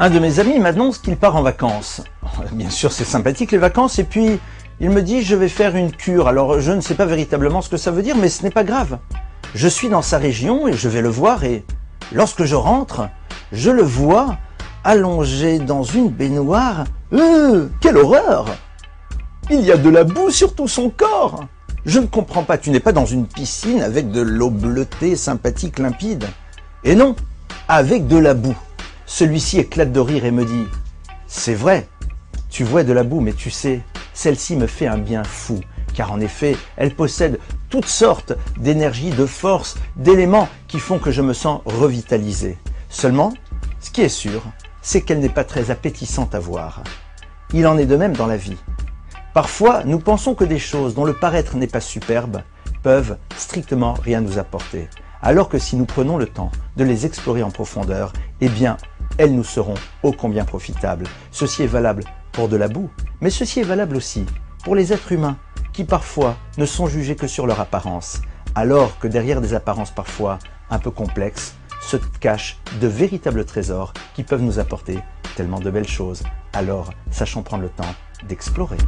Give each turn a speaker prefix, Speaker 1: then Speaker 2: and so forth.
Speaker 1: Un de mes amis m'annonce qu'il part en vacances. Bien sûr, c'est sympathique les vacances, et puis il me dit je vais faire une cure. Alors je ne sais pas véritablement ce que ça veut dire, mais ce n'est pas grave. Je suis dans sa région et je vais le voir, et lorsque je rentre, je le vois allongé dans une baignoire. Quelle horreur! Il y a de la boue sur tout son corps. Je ne comprends pas, tu n'es pas dans une piscine avec de l'eau bleutée, sympathique, limpide. Et non, avec de la boue. Celui-ci éclate de rire et me dit « C'est vrai, tu vois de la boue, mais tu sais, celle-ci me fait un bien fou, car en effet, elle possède toutes sortes d'énergie, de force, d'éléments qui font que je me sens revitalisé. Seulement, ce qui est sûr, c'est qu'elle n'est pas très appétissante à voir. Il en est de même dans la vie. Parfois, nous pensons que des choses dont le paraître n'est pas superbe peuvent strictement rien nous apporter, alors que si nous prenons le temps de les explorer en profondeur, eh bien, elles nous seront ô combien profitables. Ceci est valable pour de la boue, mais ceci est valable aussi pour les êtres humains qui parfois ne sont jugés que sur leur apparence, alors que derrière des apparences parfois un peu complexes se cachent de véritables trésors qui peuvent nous apporter tellement de belles choses. Alors, sachons prendre le temps d'explorer.